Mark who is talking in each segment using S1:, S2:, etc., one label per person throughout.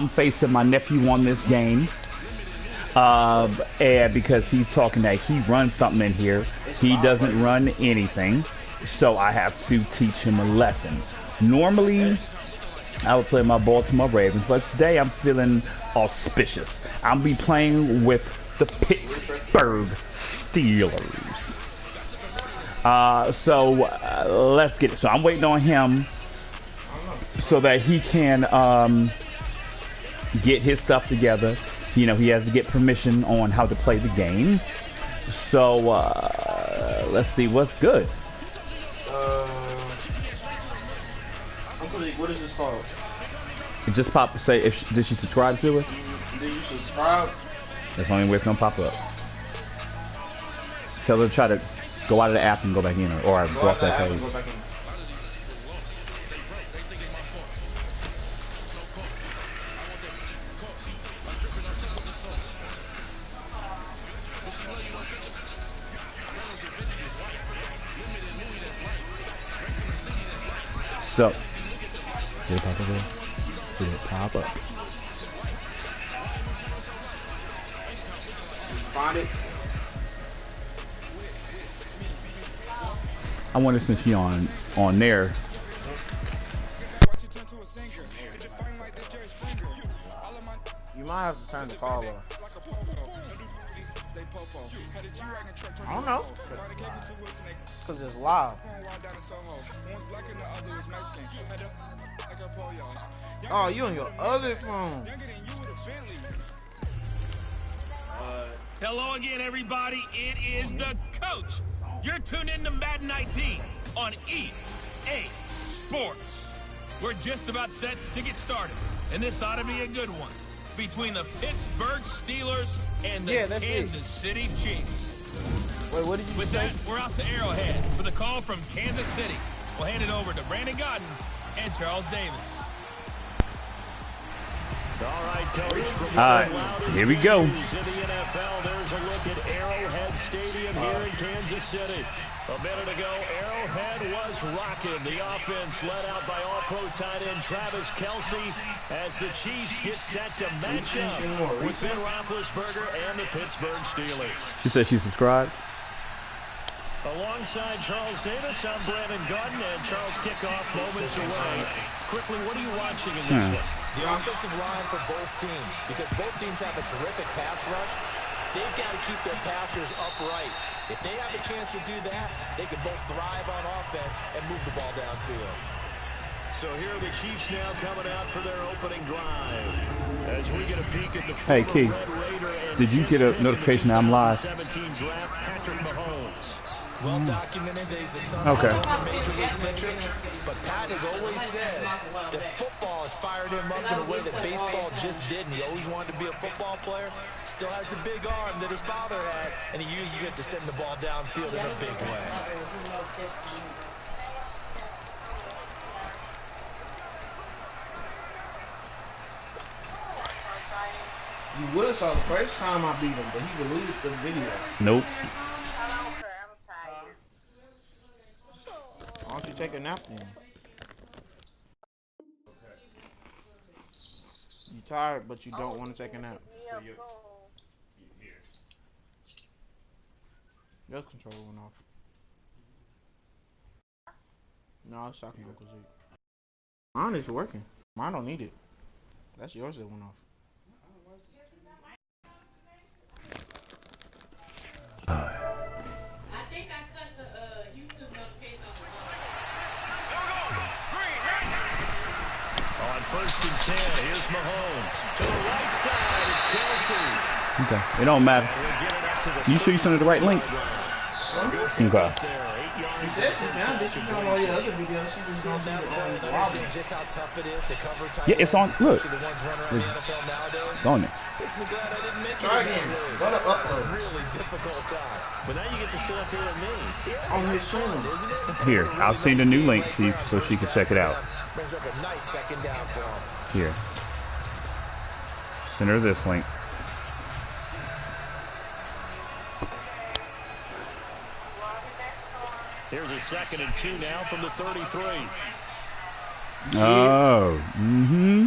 S1: I'm facing my nephew on this game. And because he's talking that he runs something in here, he doesn't run anything. So I have to teach him a lesson. Normally, I would play my Baltimore Ravens, but today I'm feeling auspicious. I'll be playing with the Pittsburgh Steelers. Let's get it. So I'm waiting on him so that he can get his stuff together. You know, he has to get permission on how to play the game. So let's see what's good.
S2: Uncle Lee, what is this called?
S1: It just popped. Say, did she subscribe to us?
S2: Did you subscribe?
S1: That's the only way it's gonna pop up. Tell her to try to go out of the app and go back in, or go off that page. So, did it pop up there? Did it pop up?
S2: Find it.
S1: I wonder since she on there.
S2: You might have to turn the call off. I don't know. Because it's live. Oh, you on your other phone.
S3: Hello again, everybody. It is the coach. You're tuned in to Madden 19 on EA Sports. We're just about set to get started, and this ought to be a good one between the Pittsburgh Steelers and the Kansas City Chiefs.
S2: Wait, what did you say?
S3: With that, we're off to Arrowhead for the call from Kansas City. We'll hand it over to Brandon Godden and Charles Davis.
S4: All right, Coach.
S1: Here we go.
S4: In the NFL, there's a look at Arrowhead Stadium here in Kansas City. A minute ago, Arrowhead was rocking. The offense led out by All-Pro tight end Travis Kelce as the Chiefs get set to match up with Ben Roethlisberger and the Pittsburgh Steelers.
S1: She said she subscribed.
S4: Alongside Charles Davis, I'm Brandon Godden, and Charles kickoff moments away. Quickly, what are you watching in this one?
S5: The offensive line for both teams, because both teams have a terrific pass rush. They've got to keep their passers upright. If they have a chance to do that, they can both thrive on offense and move the ball downfield.
S4: So here are the Chiefs now coming out for their opening drive. As we get a peek at the
S1: Hey, Key, did you get a notification that I'm live?
S4: 17 draft, Patrick Mahomes.
S5: Well documented that he's the son of a major league pitcher, but Pat has always said that football has fired him up in a way that baseball just didn't. He always wanted to be a football player, still has the big arm that his father had, and he uses it to send the ball downfield in a big way.
S2: You would have saw the first time I beat him, but he deleted the video.
S1: Nope.
S2: Why don't you take a nap then? You tired, but you don't want to take a nap. Your controller went off. No, I was talking to Uncle Zeke. Mine is working. Mine don't need it. That's yours that went off.
S4: First and 10, here's Mahomes. To the right side, it's Kelce.
S1: Okay, it don't matter. You sure you sent her the right link? Okay.
S2: He said she found it. She found all your other videos. She was going to do it.
S5: Just how tough it is to cover tight
S1: Yeah, it's on.
S5: ends,
S1: Look,
S5: especially the ones running around the NFL nowadays.
S1: it's on there.
S5: Makes me glad I didn't make
S2: Try
S5: it
S2: again.
S5: really.
S2: Go to upload.
S5: Really difficult time.
S4: But now you get to sit up here with me.
S2: On his channel.
S5: Isn't it?
S1: Here, I'll send a new link so she can check it out.
S5: Brings up a nice second down for him.
S1: Here. Send her this link.
S4: Here's a 2nd and 2 now from the 33.
S1: Oh. Mm-hmm.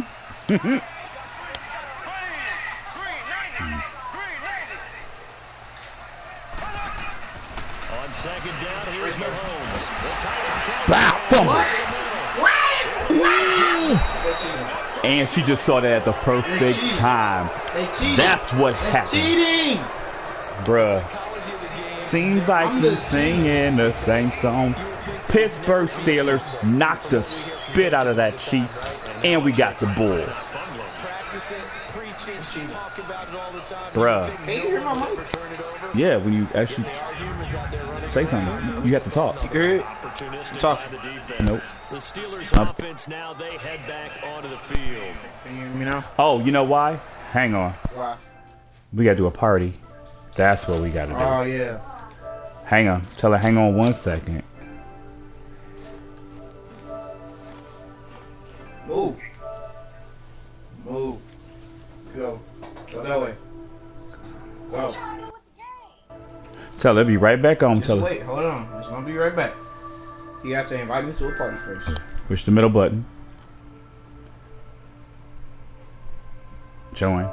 S4: second down. Here's Mahomes. The tight end
S1: Fumble. And she just saw that at the perfect time. That's what happened.
S2: Cheating!
S1: Bruh. Seems like he's singing the same song. Pittsburgh Steelers knocked the spit out of that sheep, and we got the bull. Bruh.
S2: Can you hear my mic?
S1: Yeah, when you actually say something, you have to talk.
S2: You can hear it? Talk.
S1: Nope.
S4: The Steelers offense now, they head back onto the field.
S2: Can you hear me now?
S1: Oh, you know why? Hang on.
S2: Why?
S1: We gotta do a party. That's what we gotta do.
S2: Oh, yeah.
S1: Hang on. Tell her hang on 1 second.
S2: Move. Move. Go. Go that way. Go.
S1: Tell her be right back on.
S2: Just
S1: Tell her.
S2: wait. Hold on. It's gonna be right back. You have to invite me to a party first.
S1: Push the middle button. Join.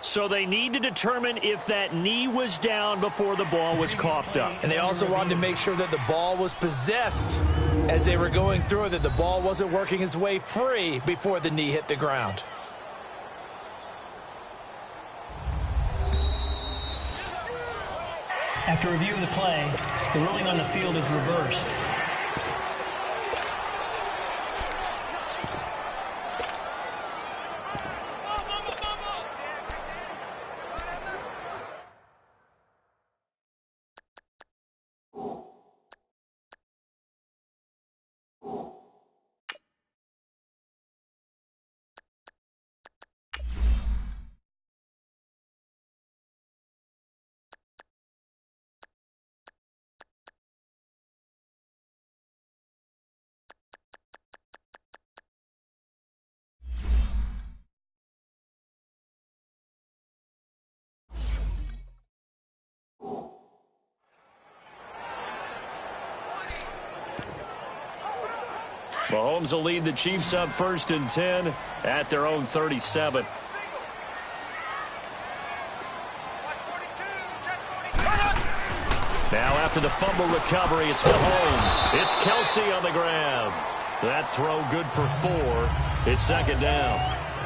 S4: So they need to determine if that knee was down before the ball was coughed up.
S5: And they also wanted to make sure that the ball was possessed as they were going through it, that the ball wasn't working its way free before the knee hit the ground.
S6: After review of the play, the ruling on the field is reversed.
S4: Mahomes will lead the Chiefs up 1st and 10 at their own 37. Now after the fumble recovery, it's Mahomes. It's Kelsey on the ground. That throw good for 4. It's second down.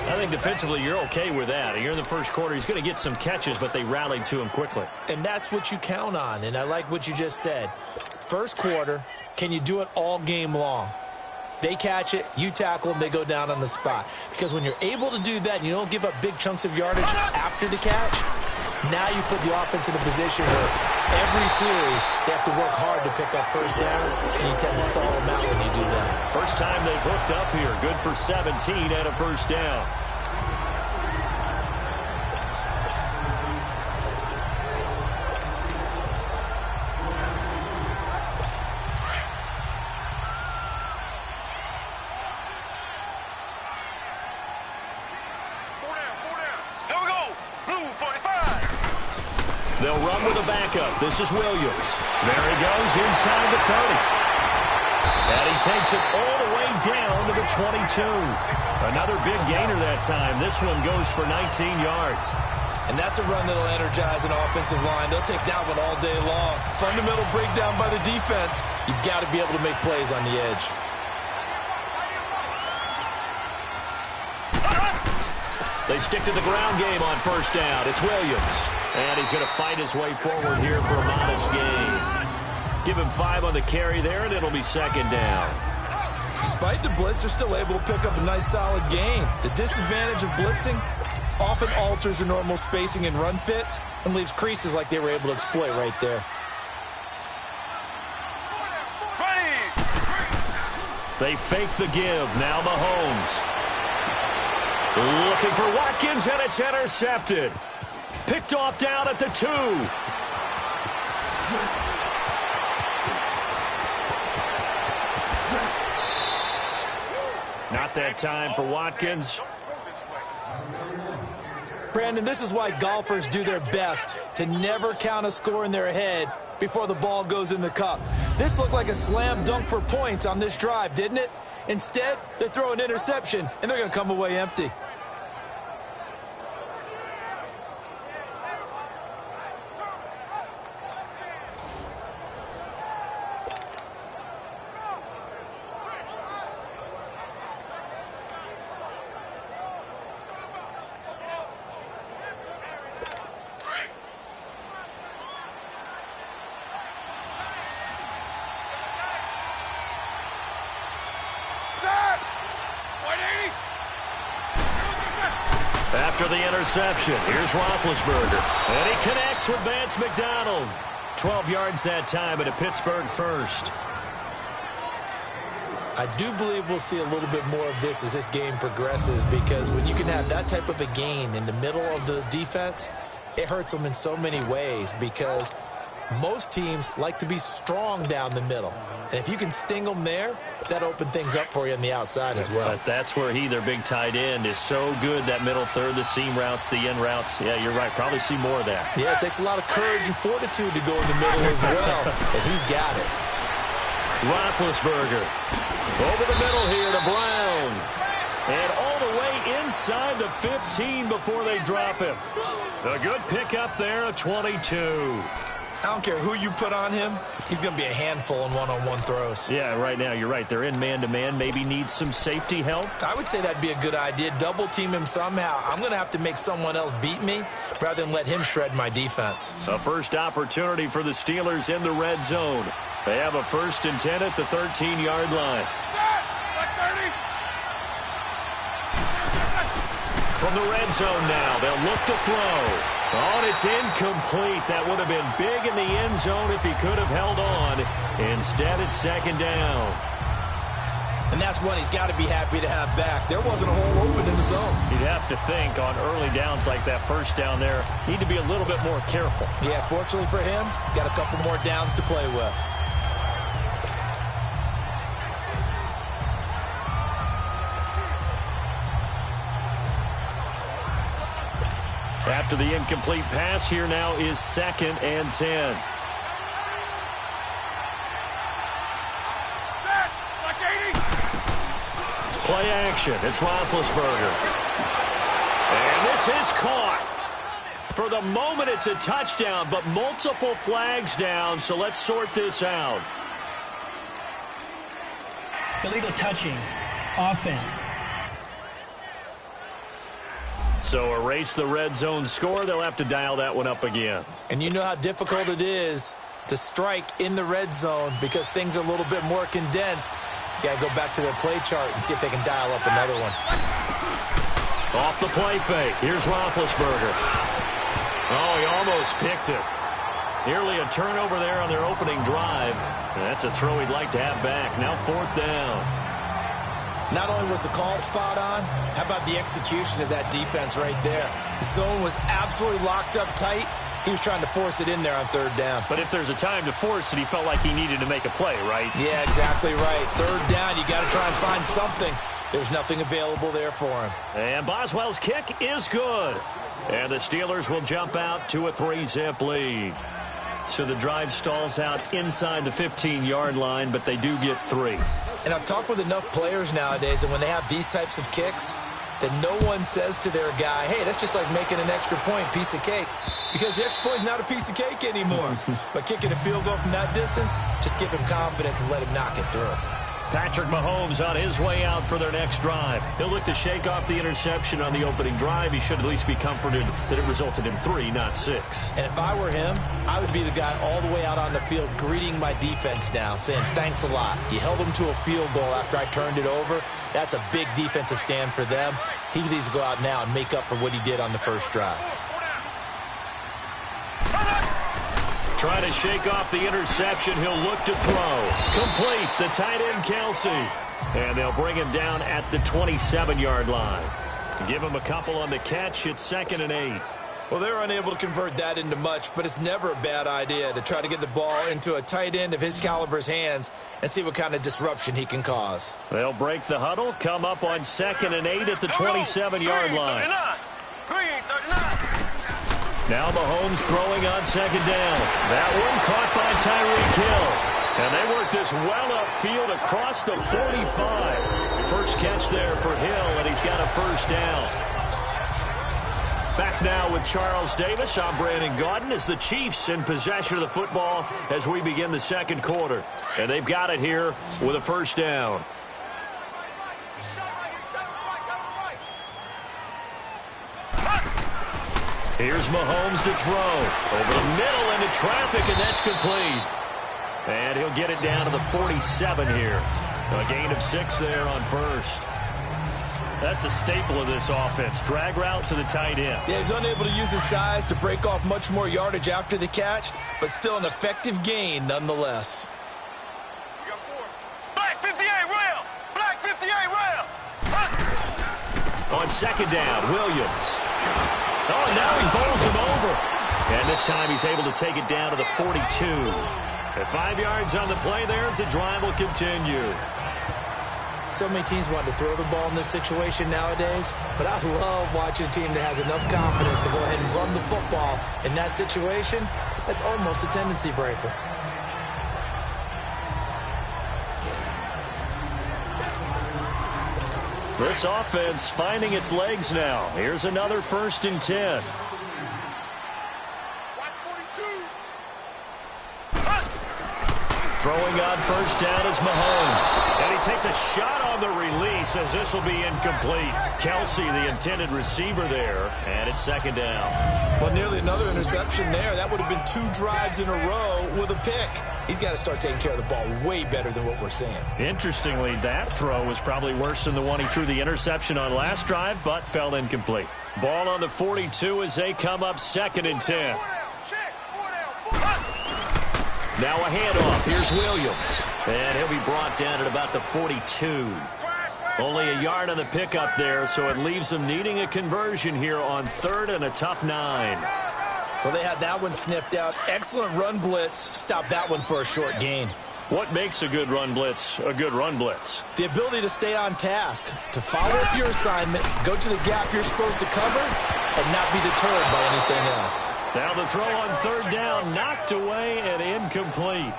S4: I think defensively you're okay with that. Here in the first quarter, he's going to get some catches, but they rallied to him quickly.
S5: And that's what you count on, and I like what you just said. First quarter, can you do it all game long? They catch it, you tackle them, they go down on the spot. Because when you're able to do that and you don't give up big chunks of yardage after the catch, now you put the offense in a position where every series they have to work hard to pick up first downs, and you tend to stall them out when you do that.
S4: First time they've hooked up here. Good for 17 and a first down. They'll run with a backup. This is Williams. There he goes inside the 30. And he takes it all the way down to the 22. Another big gainer that time. This one goes for 19 yards.
S5: And that's a run that'll energize an offensive line. They'll take that one all day long. Fundamental breakdown by the defense. You've got to be able to make plays on the edge.
S4: They stick to the ground game on first down. It's Williams. And he's going to fight his way forward here for a modest gain. Give him 5 on the carry there, and it'll be second down.
S5: Despite the blitz, they're still able to pick up a nice, solid gain. The disadvantage of blitzing often alters the normal spacing and run fits and leaves creases like they were able to exploit right there.
S4: They fake the give. Now Mahomes. Looking for Watkins, and it's intercepted. Picked off down at the 2. Not that time for Watkins.
S5: Brandon, this is why golfers do their best to never count a score in their head before the ball goes in the cup. This looked like a slam dunk for points on this drive, didn't it? Instead, they throw an interception, and they're going to come away empty.
S4: After the interception, here's Roethlisberger. And he connects with Vance McDonald. 12 yards that time at a Pittsburgh first.
S5: I do believe we'll see a little bit more of this as this game progresses, because when you can have that type of a gain in the middle of the defense, it hurts them in so many ways, because most teams like to be strong down the middle. And if you can sting them there, that opens things up for you on the outside as well.
S4: But that's where their big tight end, is so good, that middle third, the seam routes, the in routes. Yeah, you're right. Probably see more of that.
S5: Yeah, it takes a lot of courage and fortitude to go in the middle as well, and he's got it.
S4: Roethlisberger over the middle here to Brown. And all the way inside the 15 before they drop him. A good pickup there, a 22.
S5: I don't care who you put on him, he's going to be a handful in one-on-one throws.
S4: Yeah, right now, you're right. They're in man-to-man. Maybe needs some safety help.
S5: I would say that'd be a good idea. Double-team him somehow. I'm going to have to make someone else beat me rather than let him shred my defense.
S4: A first opportunity for the Steelers in the red zone. They have a 1st and 10 at the 13-yard line. From the red zone now, they'll look to throw. Oh, and it's incomplete. That would have been big in the end zone if he could have held on. Instead, it's 2nd down.
S5: And that's one he's got to be happy to have back. There wasn't a hole open in the zone.
S4: You'd have to think on early downs like that, first down there, need to be a little bit more careful.
S5: Yeah, fortunately for him, got a couple more downs to play with.
S4: After the incomplete pass, here now is 2nd and 10. Play action. It's Roethlisberger. And this is caught. For the moment, it's a touchdown, but multiple flags down, so let's sort this out.
S6: Illegal touching. Offense.
S4: So erase the red zone score. They'll have to dial that one up again.
S5: And you know how difficult it is to strike in the red zone because things are a little bit more condensed. You got to go back to their play chart and see if they can dial up another one.
S4: Off the play fake. Here's Roethlisberger. Oh, he almost picked it. Nearly a turnover there on their opening drive. And that's a throw he'd like to have back. Now 4th down.
S5: Not only was the call spot on, how about the execution of that defense right there? The zone was absolutely locked up tight. He was trying to force it in there on 3rd down.
S4: But if there's a time to force it, he felt like he needed to make a play, right?
S5: Yeah, exactly right. 3rd down, you got to try and find something. There's nothing available there for him.
S4: And Boswell's kick is good. And the Steelers will jump out to a 3-zip lead. So the drive stalls out inside the 15-yard line, but they do get 3.
S5: And I've talked with enough players nowadays, and when they have these types of kicks, that no one says to their guy, hey, that's just like making an extra point, piece of cake. Because the extra point is not a piece of cake anymore. But kicking a field goal from that distance, just give him confidence and let him knock it through.
S4: Patrick Mahomes on his way out for their next drive. He'll look to shake off the interception on the opening drive. He should at least be comforted that it resulted in 3, not 6.
S5: And if I were him, I would be the guy all the way out on the field greeting my defense down, saying, thanks a lot. You held them to a field goal after I turned it over. That's a big defensive stand for them. He needs to go out now and make up for what he did on the first drive.
S4: Trying to shake off the interception. He'll look to throw. Complete. The tight end, Kelsey. And they'll bring him down at the 27-yard line. Give him a couple on the catch. It's 2nd and 8.
S5: Well, they're unable to convert that into much, but it's never a bad idea to try to get the ball into a tight end of his caliber's hands and see what kind of disruption he can cause.
S4: They'll break the huddle, come up on 2nd and 8 at the 27-yard line. Now Mahomes throwing on 2nd down. That one caught by Tyreek Hill. And they work this well upfield across the 45. First catch there for Hill, and he's got a 1st down. Back now with Charles Davis. I'm Brandon Gaudin as the Chiefs in possession of the football as we begin the 2nd quarter. And they've got it here with a 1st down. Here's Mahomes to throw. Over the middle into traffic, and that's complete. And he'll get it down to the 47 here. A gain of 6 there on 1st. That's a staple of this offense. Drag route to the tight end.
S5: Yeah, he's unable to use his size to break off much more yardage after the catch, but still an effective gain nonetheless.
S7: Black 58 rail! Black 58 rail!
S4: On 2nd down, Williams. Oh, and now he bowls him over. And this time he's able to take it down to the 42. At 5 yards on the play there as the drive will continue.
S5: So many teams want to throw the ball in this situation nowadays, but I love watching a team that has enough confidence to go ahead and run the football. In that situation, that's almost a tendency breaker.
S4: This offense finding its legs now. Here's another 1st and 10. Throwing on 1st down is Mahomes. And he takes a shot on the release as this will be incomplete. Kelsey, the intended receiver there, and it's 2nd down.
S5: Well, nearly another interception there. That would have been 2 drives in a row with a pick. He's got to start taking care of the ball way better than what we're seeing.
S4: Interestingly, that throw was probably worse than the one he threw the interception on last drive, but fell incomplete. Ball on the 42 as they come up 2nd and 10. Now a handoff. Here's Williams. And he'll be brought down at about the 42. Only a yard on the pickup there, so it leaves them needing a conversion here on 3rd and a tough 9.
S5: Well, they had that one sniffed out. Excellent run blitz. Stop that one for a short gain.
S4: What makes a good run blitz a good run blitz?
S5: The ability to stay on task, to follow up your assignment, go to the gap you're supposed to cover, and not be deterred by anything else.
S4: Now the throw on 3rd down, knocked away and incomplete.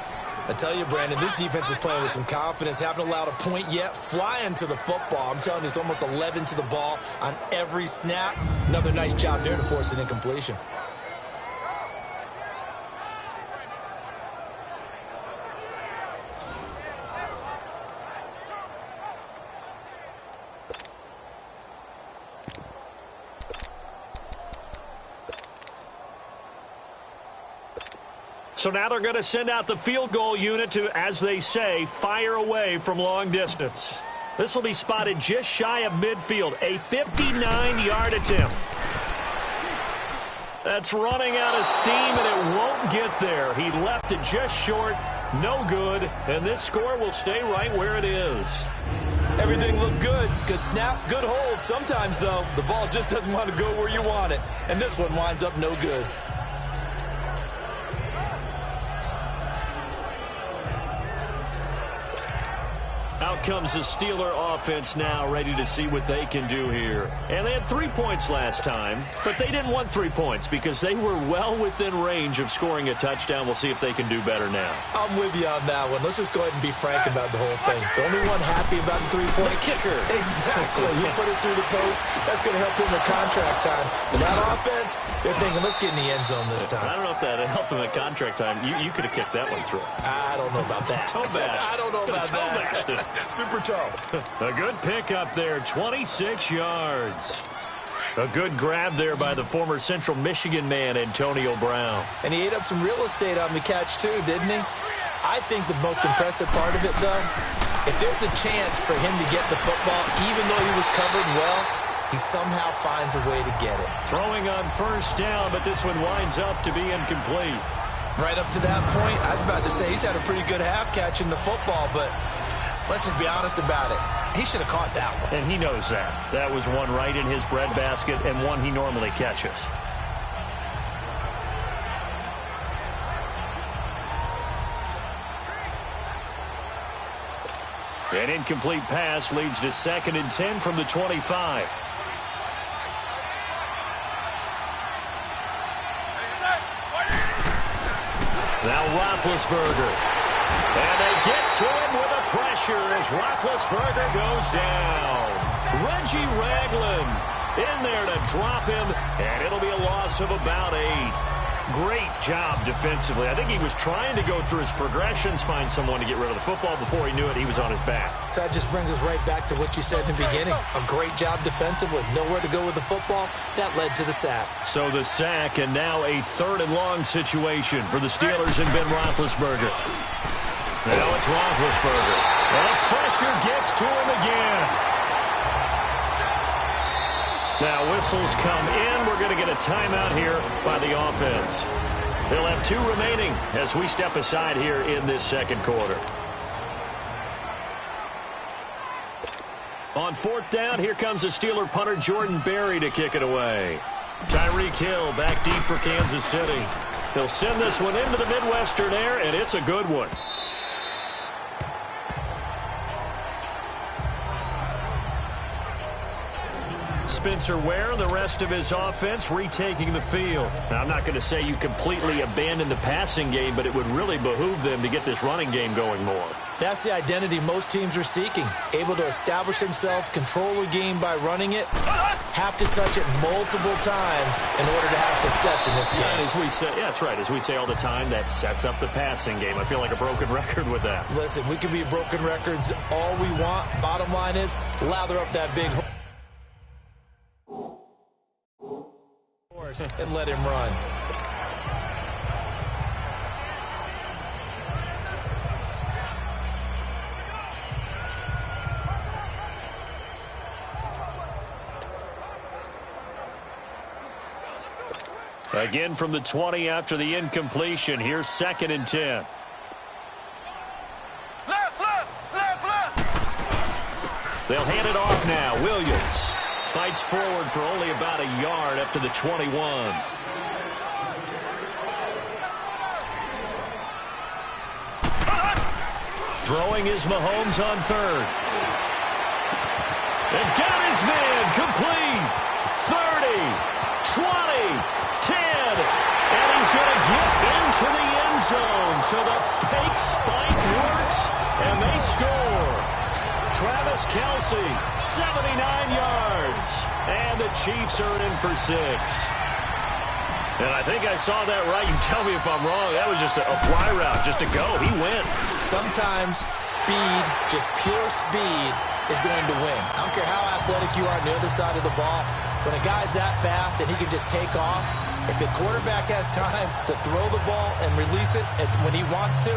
S5: I tell you, Brandon, this defense is playing with some confidence. Haven't allowed a point yet. Flying to the football. I'm telling you, it's almost 11 to the ball on every snap. Another nice job there to force an incompletion.
S4: So now they're going to send out the field goal unit to, as they say, fire away from long distance. This will be spotted just shy of midfield, a 59-yard attempt. That's running out of steam, and it won't get there. He left it just short, no good, and this score will stay right where it is.
S5: Everything looked good. Good snap, good hold. Sometimes, though, the ball just doesn't want to go where you want it, and this one winds up no good.
S4: Out comes the Steeler offense now, ready to see what they can do here. And they had 3 points last time, but they didn't want 3 points because they were well within range of scoring a touchdown. We'll see if they can do better now.
S5: I'm with you on that one. Let's just go ahead and be frank about the whole thing. The only one happy about the 3-point
S4: kicker.
S5: Exactly. You put it through the post. That's going to help him in contract time. But that offense, they're thinking, let's get in the end zone this time.
S4: I don't know if that helped him at contract time. You could have kicked that one through.
S5: I don't know about that.
S4: Toe bash.
S5: I don't know about
S4: that.
S5: Super toe.
S4: A good pickup there, 26 yards. A good grab there by the former Central Michigan man, Antonio Brown.
S5: And he ate up some real estate on the catch, too, didn't he? I think the most impressive part of it, though, if there's a chance for him to get the football, even though he was covered well, he somehow finds a way to get it.
S4: Throwing on 1st down, but this one winds up to be incomplete.
S5: Right up to that point, I was about to say he's had a pretty good half catching the football, but let's just be honest about it. He should have caught that one.
S4: And he knows that. That was one right in his breadbasket and one he normally catches. An incomplete pass leads to 2nd and 10 from the 25. Now Roethlisberger. And they get to him with the pressure as Roethlisberger goes down. Reggie Ragland in there to drop him, and it'll be a loss of about 8. Great job defensively. I think he was trying to go through his progressions, find someone to get rid of the football. Before he knew it, he was on his back.
S5: So that just brings us right back to what you said in the beginning. A great job defensively. Nowhere to go with the football. That led to the sack.
S4: So the sack, and now a 3rd and long situation for the Steelers and Ben Roethlisberger. Now it's Roethlisberger. And the pressure gets to him again. Now whistles come in. We're going to get a timeout here by the offense. They'll have 2 remaining as we step aside here in this 2nd quarter. On 4th down, here comes the Steeler punter Jordan Berry to kick it away. Tyreek Hill back deep for Kansas City. He'll send this one into the Midwestern air, and it's a good one. Spencer Ware and the rest of his offense retaking the field. Now, I'm not going to say you completely abandon the passing game, but it would really behoove them to get this running game going more.
S5: That's the identity most teams are seeking. Able to establish themselves, control a game by running it, have to touch it multiple times in order to have success in this game.
S4: Yeah, as we say, yeah, that's right. As we say all the time, that sets up the passing game. I feel like a broken record with that.
S5: Listen, we can be broken records all we want. Bottom line is, lather up that big horse and let him run.
S4: Again from the 20 after the incompletion. Here's 2nd and 10.
S7: Left.
S4: They'll hand it off now. Williams fights forward for only about a yard up to the 21. Throwing is Mahomes on 3rd. And got his man complete. 30, 20, 10. And he's going to get into the end zone. So the fake spike works, and they score. Travis Kelce, 79 yards. And the Chiefs are in for 6. And I think I saw that right. You tell me if I'm wrong. That was just a fly route, just to go. He went.
S5: Sometimes speed, just pure speed, is going to win. I don't care how athletic you are on the other side of the ball. When a guy's that fast and he can just take off, if the quarterback has time to throw the ball and release it when he wants to,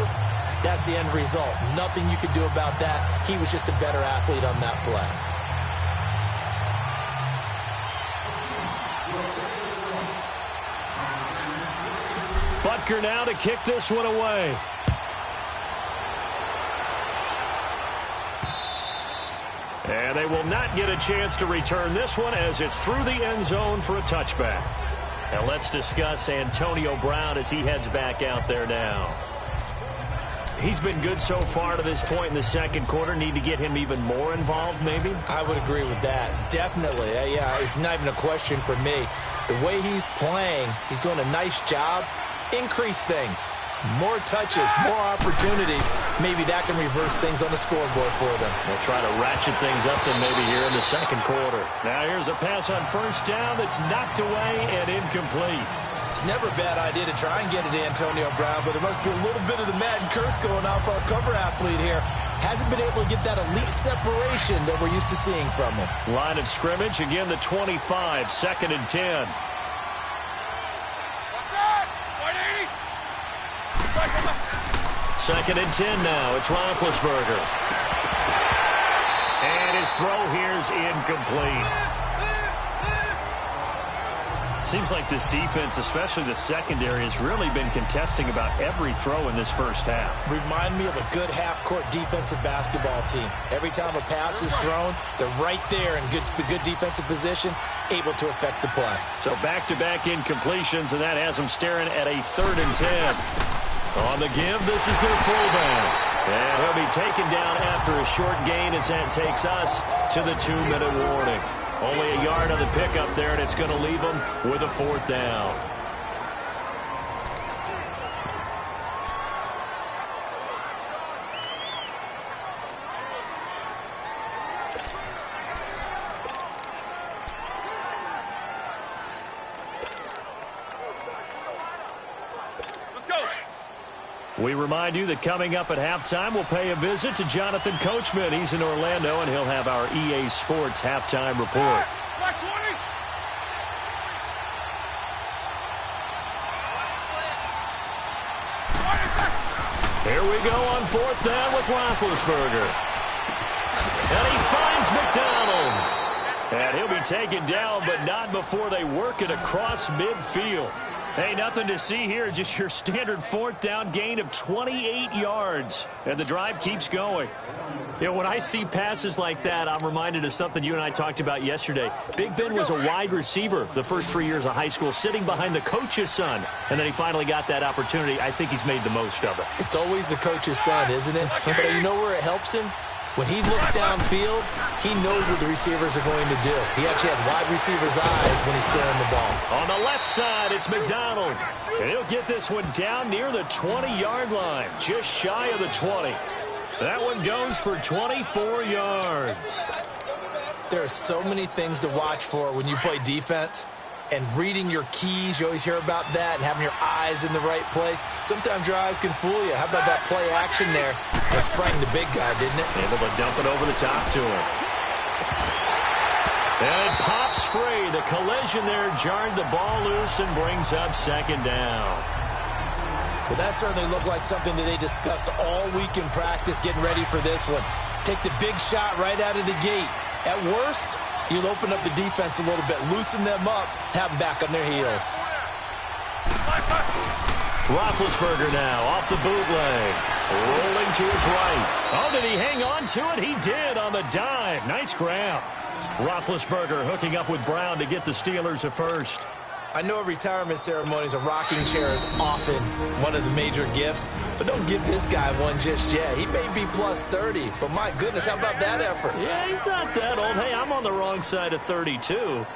S5: that's the end result. Nothing you could do about that. He was just a better athlete on that play.
S4: Butker now to kick this one away. And they will not get a chance to return this one as it's through the end zone for a touchback. Now let's discuss Antonio Brown as he heads back out there now. He's been good so far to this point in the 2nd quarter. Need to get him even more involved, maybe?
S5: I would agree with that. Definitely. Yeah, it's not even a question for me. The way he's playing, he's doing a nice job. Increase things. More touches, more opportunities. Maybe that can reverse things on the scoreboard for them.
S4: They'll try to ratchet things up then maybe here in the 2nd quarter. Now here's a pass on 1st down that's knocked away and incomplete.
S5: It's never a bad idea to try and get it to Antonio Brown, but it must be a little bit of the Madden curse going on for our cover athlete here. Hasn't been able to get that elite separation that we're used to seeing from him.
S4: Line of scrimmage, again the 25, 2nd and 10. Second and 10 now. It's Roethlisberger. And his throw here's incomplete. Seems like this defense, especially the secondary, has really been contesting about every throw in this first half.
S5: Remind me of a good half-court defensive basketball team. Every time a pass is thrown, they're right there in good defensive position, able to affect the play.
S4: So back-to-back incompletions, and that has them staring at a 3rd and 10. On the give, this is their fullback. And he'll be taken down after a short gain as that takes us to the 2-minute warning. Only a yard on the pickup there, and it's going to leave them with a 4th down. We remind you that coming up at halftime, we'll pay a visit to Jonathan Coachman. He's in Orlando, and he'll have our EA Sports halftime report. Here we go on 4th down with Roethlisberger. And he finds McDonald. And he'll be taken down, but not before they work it across midfield. Hey, nothing to see here, just your standard 4th down gain of 28 yards. And the drive keeps going. You know, when I see passes like that, I'm reminded of something you and I talked about yesterday. Big Ben was a wide receiver the first 3 years of high school, sitting behind the coach's son. And then he finally got that opportunity. I think he's made the most of it.
S5: It's always the coach's son, isn't it? But you know where it helps him? When he looks downfield, he knows what the receivers are going to do. He actually has wide receivers' eyes when he's throwing the ball.
S4: On the left side, it's McDonald. And he'll get this one down near the 20-yard line, just shy of the 20. That one goes for 24 yards.
S5: There are so many things to watch for when you play defense. And reading your keys, you always hear about that, and having your eyes in the right place. Sometimes your eyes can fool you. How about that play action there? That sprang the big guy, didn't it?
S4: Able to dump it over the top to him. And it pops free. The collision there jarred the ball loose and brings up 2nd down.
S5: Well, that certainly looked like something that they discussed all week in practice getting ready for this one. Take the big shot right out of the gate. At worst, you'll open up the defense a little bit, loosen them up, have them back on their heels.
S4: Roethlisberger now off the bootleg. Rolling to his right. Oh, did he hang on to it? He did on the dive. Nice grab. Roethlisberger hooking up with Brown to get the Steelers a 1st.
S5: I know at retirement ceremonies, a rocking chair is often one of the major gifts, but don't give this guy one just yet. He may be plus 30, but my goodness, how about that effort?
S4: Yeah, he's not that old. Hey, I'm on the wrong side of 32.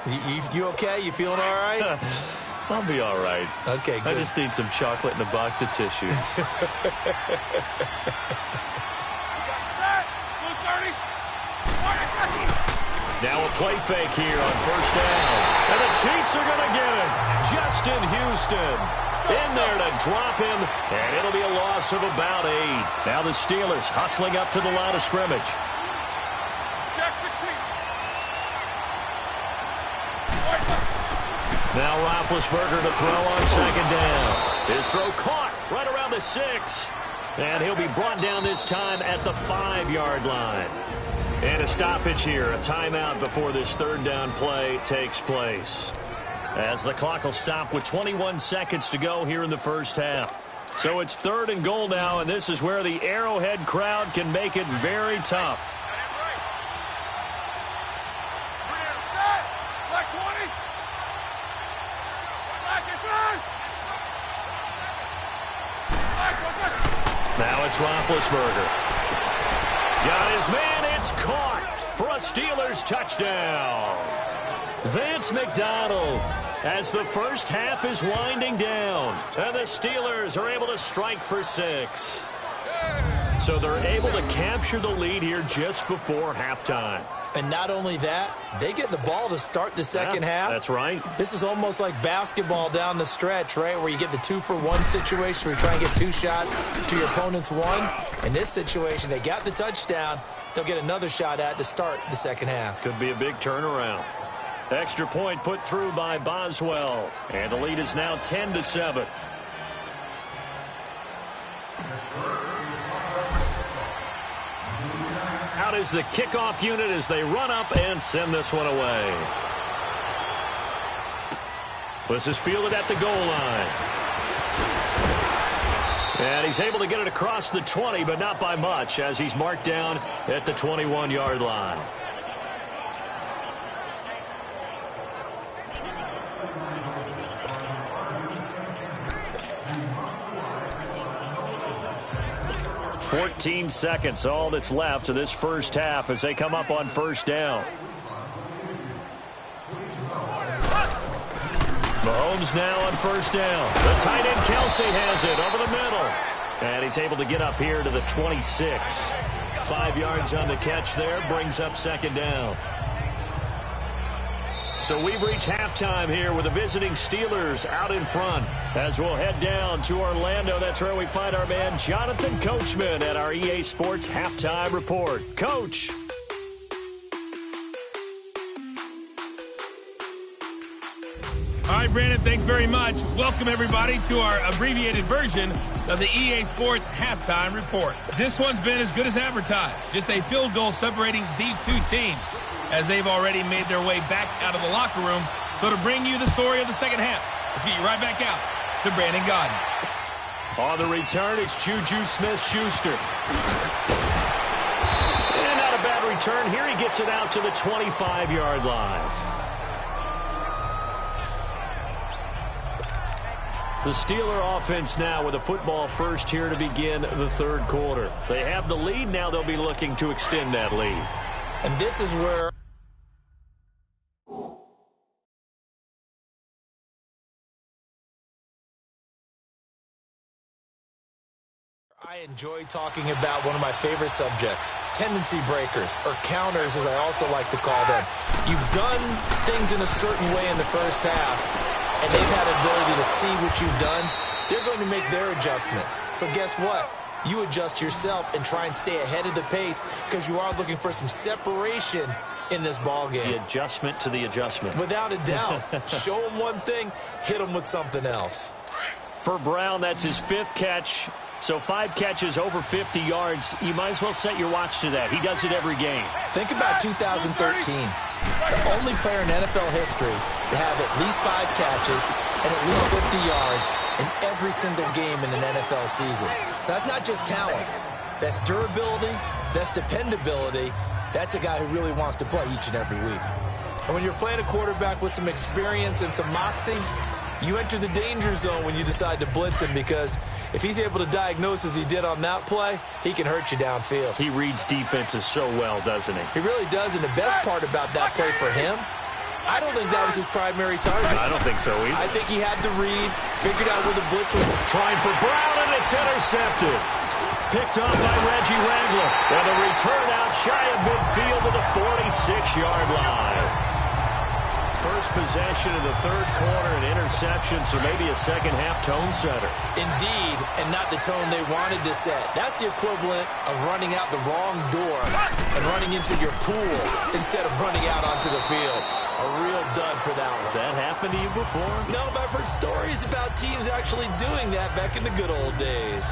S5: You okay? You feeling all right?
S4: I'll be all right.
S5: Okay, good.
S4: I just need some chocolate and a box of tissues. Now a play fake here on 1st down. And the Chiefs are going to get him. Justin Houston in there to drop him. And it'll be a loss of about 8. Now the Steelers hustling up to the line of scrimmage. Now Roethlisberger to throw on 2nd down. His throw caught right around the 6. And he'll be brought down this time at the 5-yard line. And a stoppage here, a timeout before this 3rd down play takes place. As the clock will stop with 21 seconds to go here in the first half. So it's 3rd and goal now, and this is where the Arrowhead crowd can make it very tough. Now it's Roethlisberger. Got his man, it's caught for a Steelers touchdown. Vance McDonald as the first half is winding down. And the Steelers are able to strike for 6. So they're able to capture the lead here just before halftime.
S5: And not only that, they get the ball to start the second half.
S4: That's right.
S5: This is almost like basketball down the stretch, right, where you get the 2-for-1 situation where you try and get 2 shots to your opponent's 1. In this situation, they got the touchdown. They'll get another shot at to start the second half.
S4: Could be a big turnaround. Extra point put through by Boswell. And the lead is now 10-7. Out is the kickoff unit as they run up and send this one away. This is fielded at the goal line. And he's able to get it across the 20, but not by much, as he's marked down at the 21-yard line. "14 seconds, all that's left of this first half as they come up on first down. Mahomes now on first down. The tight end Kelsey has it over the middle. And he's able to get up here to the 26. 5 yards on the catch there, brings up second down. So we've reached halftime here with the visiting Steelers out in front. As we'll head down to Orlando, that's where we find our man Jonathan Coachman at our EA Sports Halftime Report. Coach.
S3: All right, Brandon, thanks very much. Welcome, everybody, to our abbreviated version of the EA Sports Halftime Report. This one's been as good as advertised. Just a field goal separating these two teams, as they've already made their way back out of the locker room. So to bring you the story of the second half, let's get you right back out to Brandon Godden.
S4: On the return, it's Juju Smith-Schuster. And not a bad return. Here he gets it out to the 25-yard line. The Steeler offense now with a football first here to begin the third quarter. They have the lead. Now they'll be looking to extend that lead.
S5: And this is where I enjoy talking about one of my favorite subjects, tendency breakers, or counters as I also like to call them. You've done things in a certain way in the first half, and they've had the ability to see what you've done. They're going to make their adjustments. So guess what? You adjust yourself and try and stay ahead of the pace because you are looking for some separation in this ball game.
S4: The adjustment to the adjustment.
S5: Without a doubt. Show them one thing, hit them with something else.
S4: For Brown, that's his 5th catch. So 5 catches over 50 yards. You might as well set your watch to that. He does it every game.
S5: Think about 2013. The only player in NFL history to have at least 5 catches and at least 50 yards in every single game in an NFL season. So that's not just talent. That's durability. That's dependability. That's a guy who really wants to play each and every week. And when you're playing a quarterback with some experience and some moxie, you enter the danger zone when you decide to blitz him, because if he's able to diagnose as he did on that play, he can hurt you downfield.
S4: He reads defenses so well, doesn't he?
S5: He really does, and the best part about that play for him, I don't think that was his primary target.
S4: I don't think so either.
S5: I think he had the read, figured out where the blitz was.
S4: Trying for Brown, and it's intercepted. Picked off by Reggie Ragland. And the return out shy of midfield to the 46-yard line. First possession of the third quarter, an interception, so maybe a second-half tone setter.
S5: Indeed, and not the tone they wanted to set. That's the equivalent of running out the wrong door and running into your pool instead of running out onto the field. A real dud for that one.
S4: Has that happened to you before?
S5: No, but I've heard stories about teams actually doing that back in the good old days.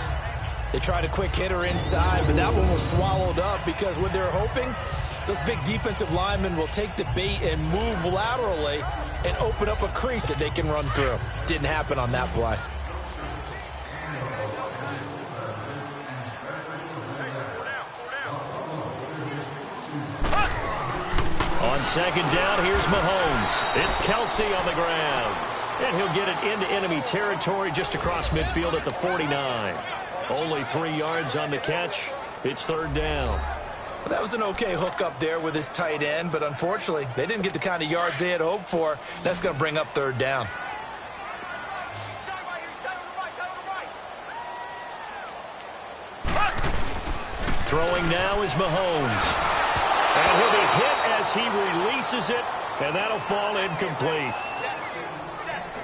S5: They tried a quick hitter inside, but that one was swallowed up because what they're hoping, those big defensive linemen will take the bait and move laterally and open up a crease that they can run through. Didn't happen on that play.
S4: On second down, here's Mahomes. It's Kelsey on the ground. And he'll get it into enemy territory just across midfield at the 49. Only 3 yards on the catch. It's third down.
S5: Well, that was an okay hook up there with his tight end, but unfortunately, they didn't get the kind of yards they had hoped for. That's going to bring up third down.
S4: Throwing now is Mahomes. And he'll be hit as he releases it, and that'll fall incomplete.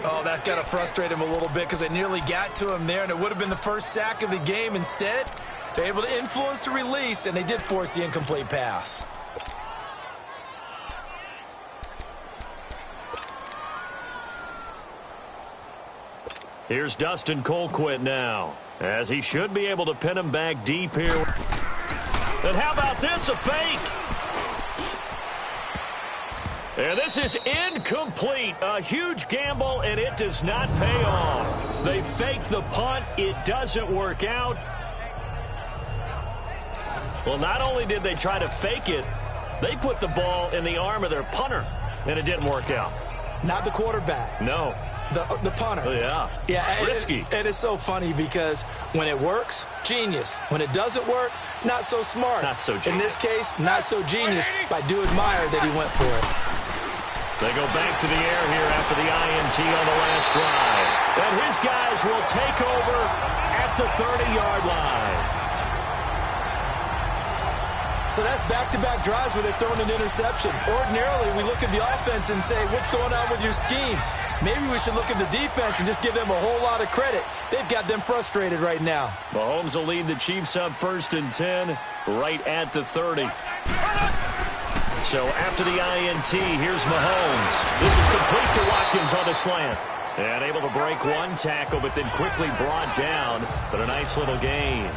S5: Oh, that's got to frustrate him a little bit because they nearly got to him there, and it would have been the first sack of the game. Instead, they're able to influence the release, and they did force the incomplete pass.
S4: Here's Dustin Colquitt now, as he should be able to pin him back deep here. And how about this, a fake? And this is incomplete. A huge gamble, and it does not pay off. They fake the punt. It doesn't work out. Well, not only did they try to fake it, they put the ball in the arm of their punter, and it didn't work out.
S5: Not the quarterback.
S4: No.
S5: The punter.
S4: Oh, yeah.
S5: Yeah,
S4: risky.
S5: It is so funny because when it works, genius. When it doesn't work, not so smart.
S4: Not so genius.
S5: In this case, not so genius, but I do admire that he went for it.
S4: They go back to the air here after the INT on the last drive. And his guys will take over at the 30-yard line.
S5: So that's back-to-back drives where they've thrown an interception. Ordinarily, we look at the offense and say, what's going on with your scheme? Maybe we should look at the defense and just give them a whole lot of credit. They've got them frustrated right now.
S4: Mahomes will lead the Chiefs up 1st and 10 right at the 30. So after the INT, here's Mahomes. This is complete to Watkins on the slant. And able to break one tackle, but then quickly brought down. But a nice little gain.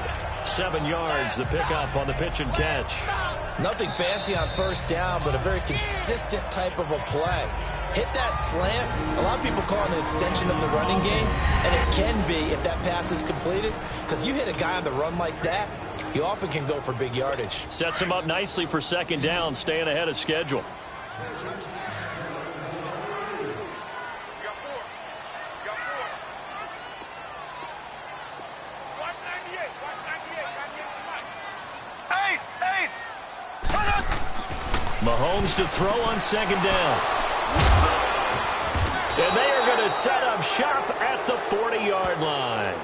S4: 7 yards, the pickup on the pitch and catch.
S5: Nothing fancy on first down, but a very consistent type of a play. Hit that slant. A lot of people call it an extension of the running game, and it can be if that pass is completed, because you hit a guy on the run like that, you often can go for big yardage.
S4: Sets him up nicely for 2nd down, staying ahead of schedule. Mahomes to throw on 2nd down. And they are going to set up shop at the 40-yard line.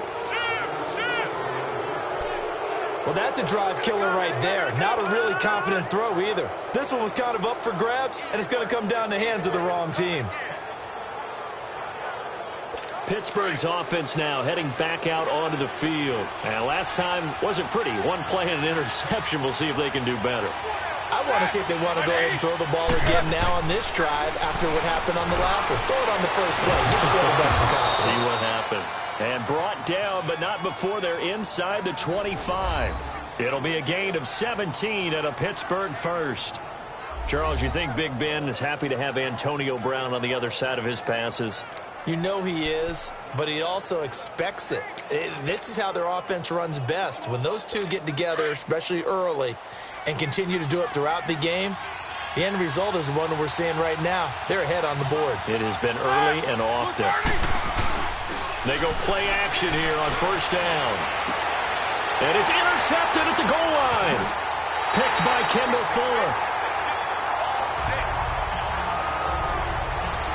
S5: Well, that's a drive killer right there. Not a really confident throw either. This one was kind of up for grabs, and it's going to come down the hands of the wrong team.
S4: Pittsburgh's offense now heading back out onto the field. And last time wasn't pretty. One play and an interception. We'll see if they can do better.
S5: I want to see if they want to go ahead and throw the ball again now on this drive after what happened on the last one. Throw it on the first play. Give the quarterback some confidence.
S4: See what happens. And brought down, but not before they're inside the 25. It'll be a gain of 17 at a Pittsburgh first. Charles, you think Big Ben is happy to have Antonio Brown on the other side of his passes?
S5: You know he is, but he also expects it. This is how their offense runs best. When those two get together, especially early, and continue to do it throughout the game, the end result is the one that we're seeing right now. They're ahead on the board.
S4: It has been early and often. They go play action here on 1st down. And it's intercepted at the goal line. Picked by Kendall Fuller.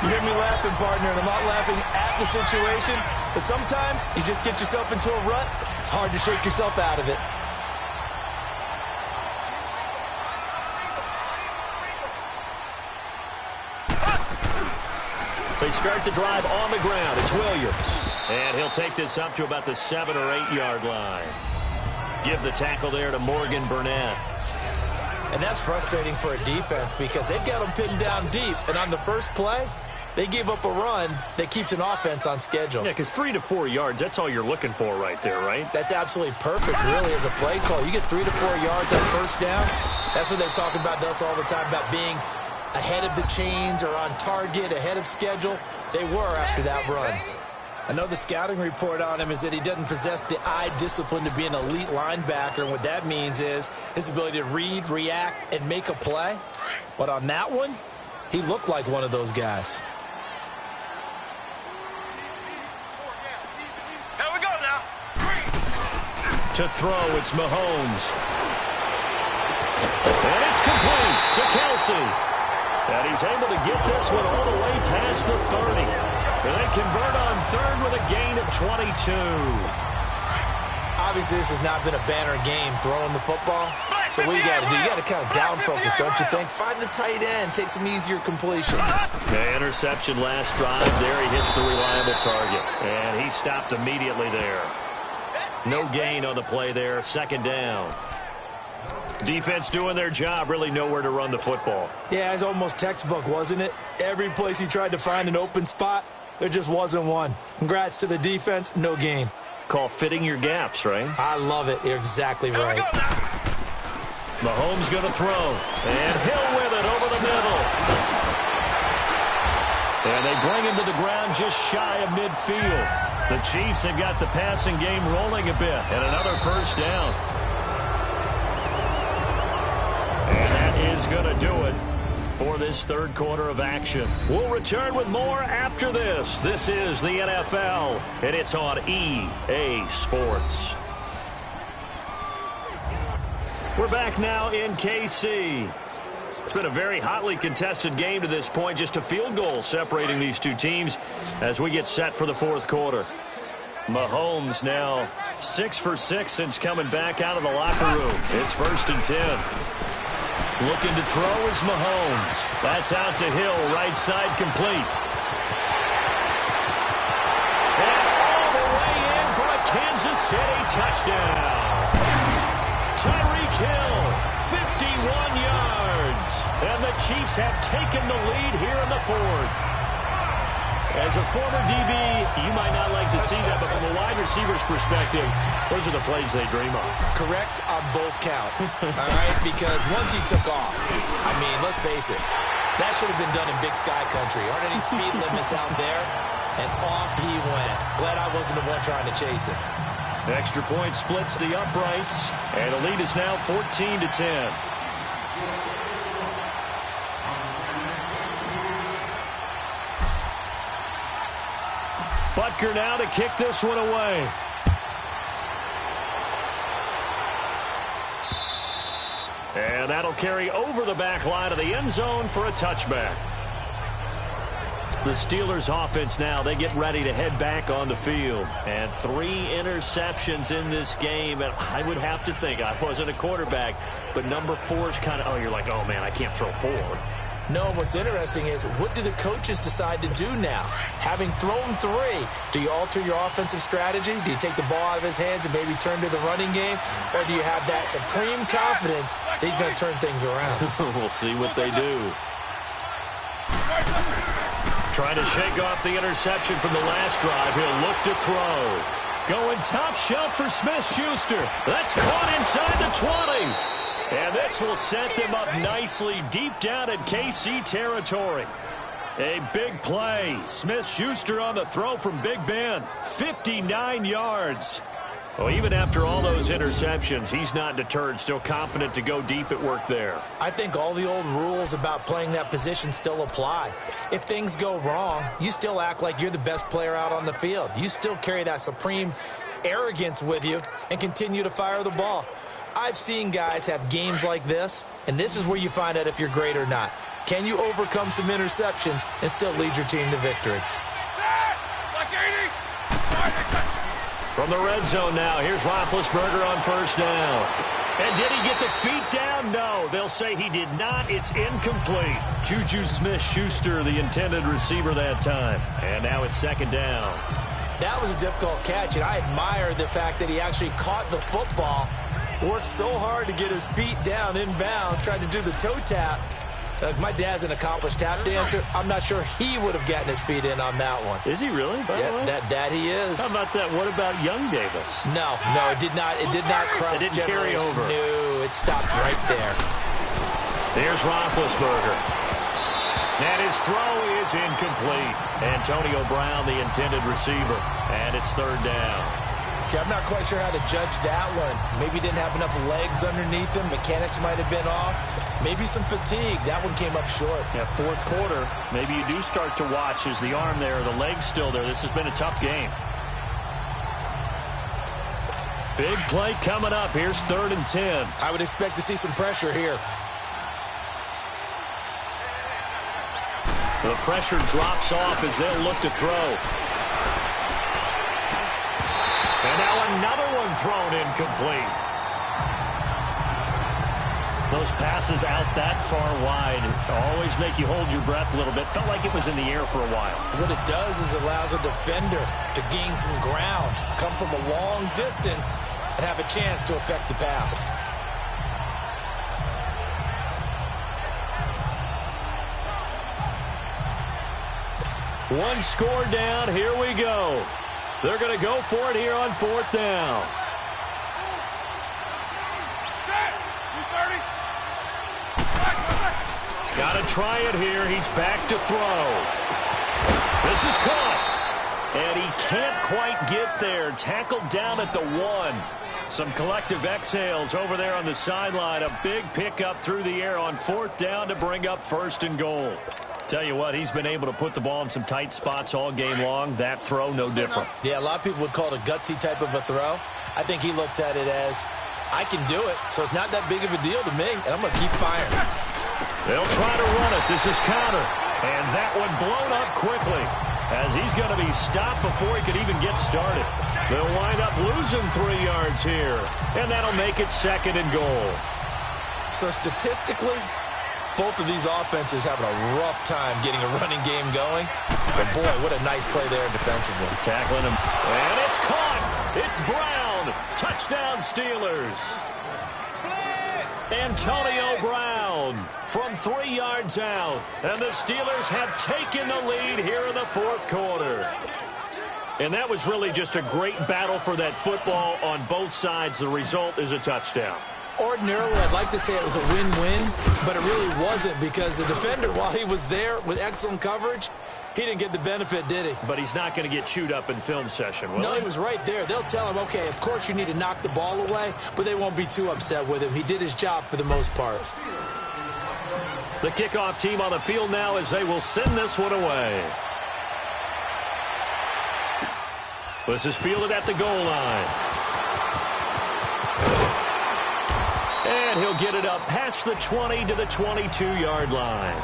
S5: You hear me laughing, partner, and I'm not laughing at the situation, but sometimes you just get yourself into a rut. It's hard to shake yourself out of it.
S4: They start the drive on the ground. It's Williams. And he'll take this up to about the 7 or 8 yard line. Give the tackle there to Morgan Burnett.
S5: And that's frustrating for a defense because they've got them pinned down deep. And on the first play, they gave up a run that keeps an offense on schedule.
S4: Yeah, because 3 to 4 yards, that's all you're looking for right there, right?
S5: That's absolutely perfect, really, as a play call. You get 3 to 4 yards on first down. That's what they talk about to us all the time, about being ahead of the chains or on target, ahead of schedule. They were after that run. I know the scouting report on him is that he doesn't possess the eye discipline to be an elite linebacker, and what that means is his ability to read, react, and make a play. But on that one, he looked like one of those guys.
S7: Here we go now.
S4: To throw, it's Mahomes. And it's complete to Kelsey. And he's able to get this one all the way past the 30. And they convert on 3rd with a gain of 22.
S5: Obviously, this has not been a banner game throwing the football. So what you got to do, you got to kind of down focus, don't you think? Find the tight end, take some easier completions.
S4: The interception last drive. There he hits the reliable target. And he stopped immediately there. No gain on the play there. 2nd down. Defense doing their job, really nowhere to run the football.
S5: Yeah, it's almost textbook, wasn't it? Every place he tried to find an open spot, there just wasn't one. Congrats to the defense, no gain.
S4: Call fitting your gaps, right?
S5: I love it. You're exactly right.
S4: Mahomes going to throw, and Hill with it over the middle. And they bring him to the ground just shy of midfield. The Chiefs have got the passing game rolling a bit. And another first down. And that is going to do it for this third quarter of action. We'll return with more after this. This is the NFL, and it's on EA Sports. We're back now in KC. It's been a very hotly contested game to this point. Just a field goal separating these two teams as we get set for the fourth quarter. Mahomes now 6 for 6 since coming back out of the locker room. It's 1st and 10. Looking to throw is Mahomes. That's out to Hill, right side complete. And all the way in for a Kansas City touchdown. Tyreek Hill, 51 yards. And the Chiefs have taken the lead here in the fourth. As a former DB, you might not like to see that, but from a wide receiver's perspective, those are the plays they dream of.
S5: Correct on both counts, all right? Because once he took off, I mean, let's face it, that should have been done in Big Sky Country. Aren't any speed limits out there? And off he went. Glad I wasn't the one trying to chase him.
S4: Extra point splits the uprights, and the lead is now 14-10. Butker now to kick this one away. And that'll carry over the back line of the end zone for a touchback. The Steelers offense now, they get ready to head back on the field. And 3 interceptions in this game. And I would have to think, I wasn't a quarterback, but number 4 is kind of, oh, you're like, oh, man, I can't throw 4.
S5: No, what's interesting is, what do the coaches decide to do now? Having thrown 3, do you alter your offensive strategy? Do you take the ball out of his hands and maybe turn to the running game? Or do you have that supreme confidence that he's going to turn things around?
S4: We'll see what they do. Trying to shake off the interception from the last drive. He'll look to throw. Going top shelf for Smith-Schuster. That's caught inside the 20. And this will set them up nicely deep down in KC territory. A big play. Smith-Schuster on the throw from Big Ben. 59 yards. Well, even after all those interceptions, he's not deterred. Still confident to go deep at work there.
S5: I think all the old rules about playing that position still apply. If things go wrong, you still act like you're the best player out on the field. You still carry that supreme arrogance with you and continue to fire the ball. I've seen guys have games like this, and this is where you find out if you're great or not. Can you overcome some interceptions and still lead your team to victory?
S4: From the red zone now, here's Roethlisberger on first down. And did he get the feet down? No, they'll say he did not. It's incomplete. Juju Smith-Schuster, the intended receiver that time. And now it's second down.
S5: That was a difficult catch, and I admire the fact that he actually caught the football. Worked so hard to get his feet down in bounds, tried to do the toe tap. My dad's an accomplished tap dancer. I'm not sure he would have gotten his feet in on that one.
S4: Is he really?
S5: Yeah, that he is.
S4: How about that? What about young Davis?
S5: No, it did not. It did not cross.
S4: It didn't carry over.
S5: No, it stopped right there.
S4: There's Roethlisberger. And his throw is incomplete. Antonio Brown, the intended receiver. And it's third down.
S5: Okay, I'm not quite sure how to judge that one. Maybe didn't have enough legs underneath him. Mechanics might have been off. Maybe some fatigue. That one came up short.
S4: Yeah, fourth quarter. Maybe you do start to watch. Is the arm there, the leg's still there? This has been a tough game. Big play coming up. Here's 3rd and 10.
S5: I would expect to see some pressure here.
S4: The pressure drops off as they'll look to throw. And now another one thrown incomplete. Those passes out that far wide always make you hold your breath a little bit. Felt like it was in the air for a while.
S5: What it does is allows a defender to gain some ground, come from a long distance, and have a chance to affect the pass.
S4: One score down. Here we go. They're going to go for it here on 4th down. Got to try it here. He's back to throw. This is caught. And he can't quite get there. Tackled down at the 1. Some collective exhales over there on the sideline. A big pickup through the air on 4th down to bring up 1st and goal. Tell you what, he's been able to put the ball in some tight spots all game long. That throw, no different.
S5: Yeah, a lot of people would call it a gutsy type of a throw. I think he looks at it as, I can do it, so it's not that big of a deal to me, and I'm going to keep firing.
S4: They'll try to run it. This is counter. And that one blown up quickly, as he's going to be stopped before he could even get started. They'll wind up losing 3 yards here, and that'll make it 2nd and goal.
S5: So statistically, both of these offenses having a rough time getting a running game going. But boy, what a nice play there defensively.
S4: Tackling him. And it's caught. It's Brown. Touchdown Steelers. Antonio Brown from 3 yards out. And the Steelers have taken the lead here in the 4th quarter. And that was really just a great battle for that football on both sides. The result is a touchdown.
S5: Ordinarily, I'd like to say it was a win-win, but it really wasn't because the defender, while he was there with excellent coverage, he didn't get the benefit, did he?
S4: But he's not going to get chewed up in film session, will he?
S5: No, he was right there. They'll tell him, okay, of course you need to knock the ball away, but they won't be too upset with him. He did his job for the most part.
S4: The kickoff team on the field now as they will send this one away. This is fielded at the goal line. And he'll get it up past the 20 to the 22-yard line.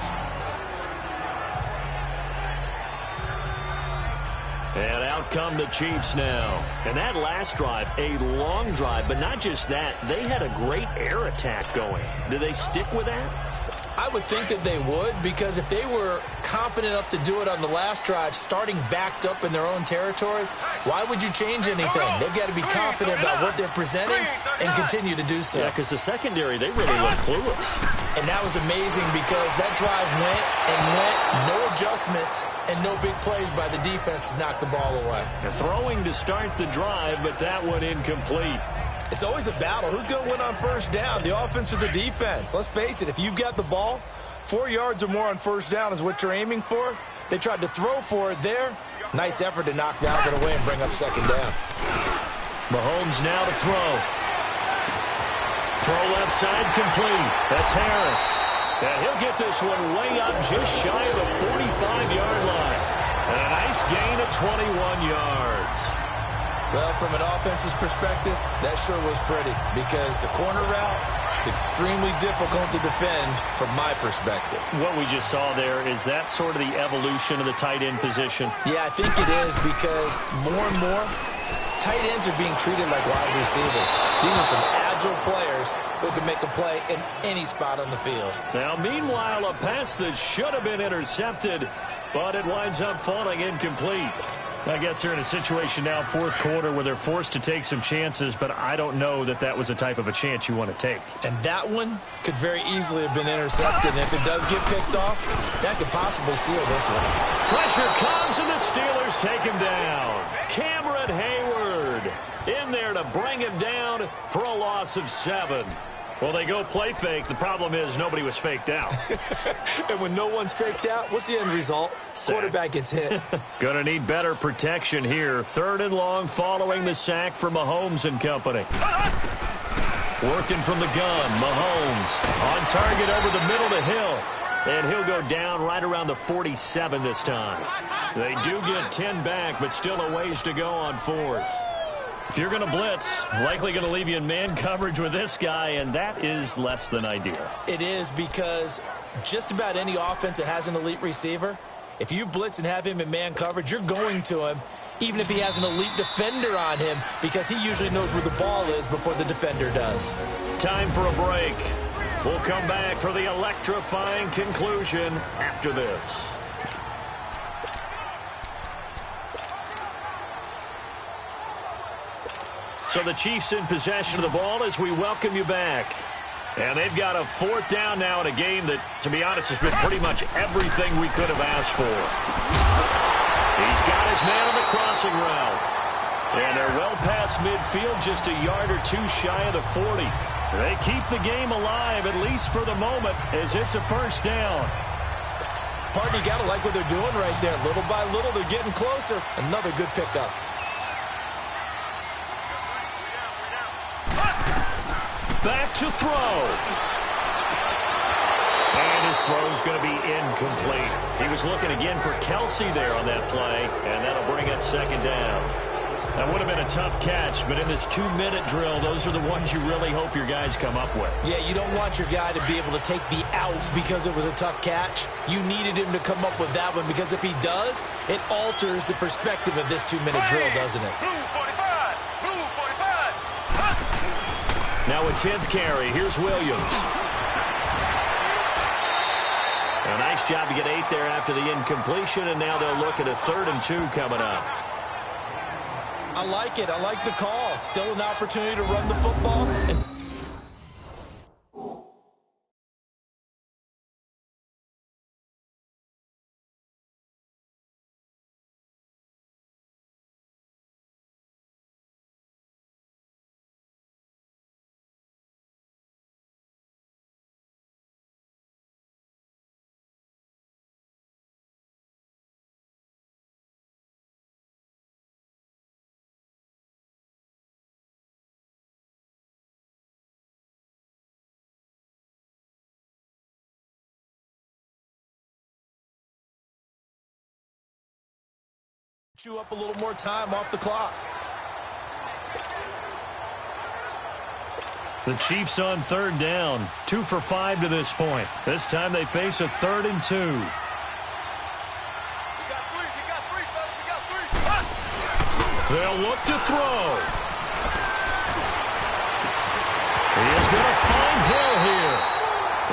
S4: And out come the Chiefs now. And that last drive, a long drive, but not just that. They had a great air attack going. Do they stick with that?
S5: I would think that they would, because if they were confident enough to do it on the last drive, starting backed up in their own territory, why would you change anything? They've got to be confident about what they're presenting and continue to do so.
S4: Yeah, because the secondary, they really look clueless.
S5: And that was amazing because that drive went and went, no adjustments, and no big plays by the defense to knock the ball away.
S4: And throwing to start the drive, but that one incomplete.
S5: It's always a battle. Who's going to win on 1st down, the offense or the defense? Let's face it, if you've got the ball, 4 yards or more on 1st down is what you're aiming for. They tried to throw for it there. Nice effort to knock that one away and bring up 2nd down.
S4: Mahomes now to throw. Throw left side complete. That's Harris. And he'll get this one way up just shy of the 45-yard line. And a nice gain of 21 yards.
S5: Well, from an offense's perspective, that sure was pretty because the corner route is extremely difficult to defend from my perspective.
S4: What we just saw there, is that sort of the evolution of the tight end position?
S5: Yeah, I think it is because more and more, tight ends are being treated like wide receivers. These are some agile players who can make a play in any spot on the field.
S4: Now, meanwhile, a pass that should have been intercepted, but it winds up falling incomplete. I guess they're in a situation now, 4th quarter, where they're forced to take some chances, but I don't know that that was the type of a chance you want to take.
S5: And that one could very easily have been intercepted, and if it does get picked off, that could possibly seal this one.
S4: Pressure comes, and the Steelers take him down. Cameron Hayward in there to bring him down for a loss of 7. Well, they go play fake. The problem is nobody was faked out.
S5: And when no one's faked out, what's the end result? Quarterback gets hit.
S4: Gonna need better protection here. 3rd and long following the sack for Mahomes and company. Working from the gun, Mahomes on target over the middle to Hill. And he'll go down right around the 47 this time. They do get 10 back, but still a ways to go on 4th. If you're going to blitz, likely going to leave you in man coverage with this guy, and that is less than ideal.
S5: It is because just about any offense that has an elite receiver, if you blitz and have him in man coverage, you're going to him, even if he has an elite defender on him, because he usually knows where the ball is before the defender does.
S4: Time for a break. We'll come back for the electrifying conclusion after this. So the Chiefs in possession of the ball as we welcome you back. And they've got a 4th down now in a game that, to be honest, has been pretty much everything we could have asked for. He's got his man on the crossing route. And they're well past midfield, just a yard or two shy of the 40. They keep the game alive, at least for the moment, as it's a 1st down.
S5: Partner, you got to like what they're doing right there. Little by little, they're getting closer. Another good pickup.
S4: Back to throw. And his throw's going to be incomplete. He was looking again for Kelsey there on that play, and that'll bring up second down. That would have been a tough catch, but in this 2-minute drill, those are the ones you really hope your guys come up with.
S5: Yeah, you don't want your guy to be able to take the out because it was a tough catch. You needed him to come up with that one, because if he does, it alters the perspective of this 2-minute drill, doesn't it?
S7: Blue 45. Blue 45.
S4: Now a 10th carry. Here's Williams. A nice job to get 8 there after the incompletion, and now they'll look at a 3rd and 2 coming up.
S5: I like it. I like the call. Still an opportunity to run the football. And chew up a little more time off the clock.
S4: The Chiefs on 3rd down. 2 for 5 to this point. This time they face a 3rd and 2.
S7: We got 3. We got 3, fellas. We got 3.
S4: They'll look to throw. He is going to find Hill here.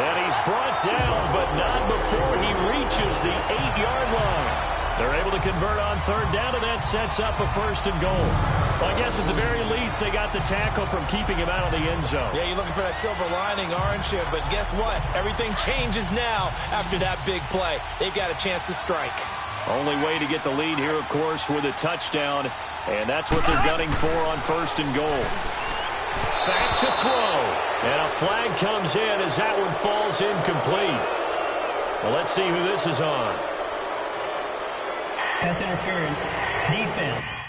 S4: And he's brought down, but not before he reaches the 8-yard line. They're able to convert on 3rd down, and that sets up a 1st and goal. Well, I guess at the very least, they got the tackle from keeping him out of the end zone.
S5: Yeah, you're looking for that silver lining, aren't you? But guess what? Everything changes now after that big play. They've got a chance to strike.
S4: Only way to get the lead here, of course, with a touchdown, and that's what they're gunning for on 1st and goal. Back to throw, and a flag comes in as that one falls incomplete. Well, let's see who this is on.
S6: Pass interference. Defense.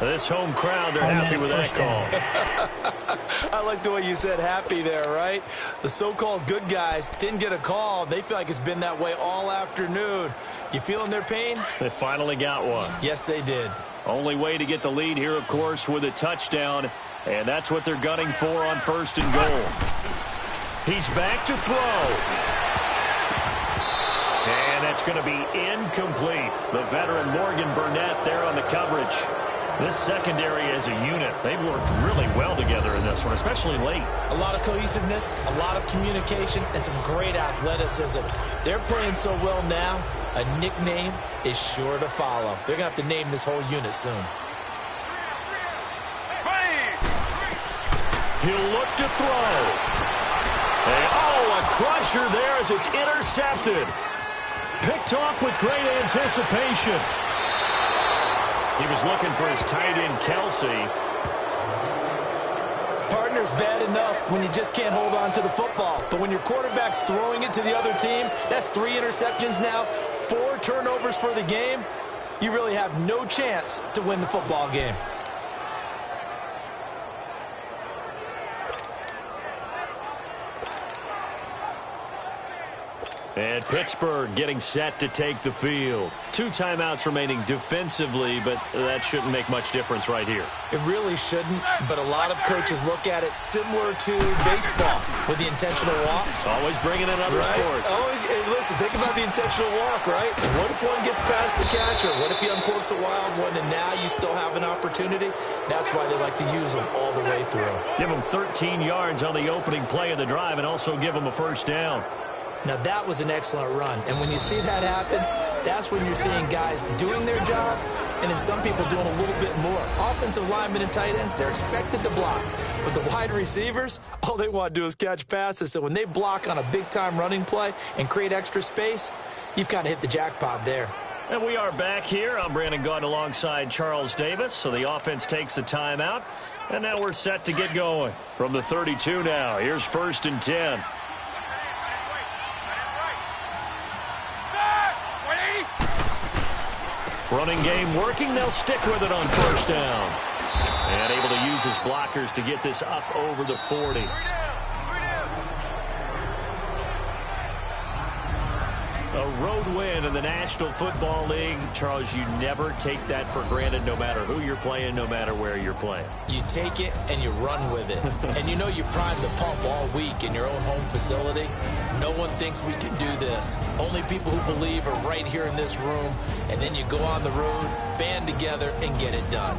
S4: This home crowd, they're happy with that call.
S5: I like the way you said happy there, right? The so-called good guys didn't get a call. They feel like it's been that way all afternoon. You feeling their pain?
S4: They finally got one.
S5: Yes, they did.
S4: Only way to get the lead here, of course, with a touchdown, and that's what they're gunning for on 1st and goal. He's back to throw. And that's going to be incomplete. The veteran Morgan Burnett there on the coverage. This secondary as a unit, they've worked really well together in this one, especially late.
S5: A lot of cohesiveness, a lot of communication, and some great athleticism. They're playing so well now, a nickname is sure to follow. They're going to have to name this whole unit soon.
S4: He'll look to throw. And, a crusher there as it's intercepted. Picked off with great anticipation. He was looking for his tight end, Kelsey.
S5: Partner, surrender's bad enough when you just can't hold on to the football. But when your quarterback's throwing it to the other team, that's 3 interceptions now, 4 turnovers for the game. You really have no chance to win the football game.
S4: And Pittsburgh getting set to take the field. 2 timeouts remaining defensively, but that shouldn't make much difference right here.
S5: It really shouldn't, but a lot of coaches look at it similar to baseball with the intentional walk.
S4: Always bringing in other sports.
S5: Always, hey, listen, think about the intentional walk, right? What if one gets past the catcher? What if he uncorks a wild one and now you still have an opportunity? That's why they like to use them all the way through.
S4: Give them 13 yards on the opening play of the drive and also give them a first down.
S5: Now, that was an excellent run. And when you see that happen, that's when you're seeing guys doing their job and then some people doing a little bit more. Offensive linemen and tight ends, they're expected to block. But the wide receivers, all they want to do is catch passes. So when they block on a big-time running play and create extra space, you've kind of hit the jackpot there.
S4: And we are back here. I'm Brandon Gaunt alongside Charles Davis. So the offense takes a timeout. And now we're set to get going. From the 32 now, here's 1st and 10. Running game working. They'll stick with it on 1st down. And able to use his blockers to get this up over the 40. A road win in the National Football League. Charles, you never take that for granted no matter who you're playing, no matter where you're playing.
S5: You take it and you run with it. And you know you prime the pump all week in your own home facility. No one thinks we can do this. Only people who believe are right here in this room. And then you go on the road, band together, and get it done.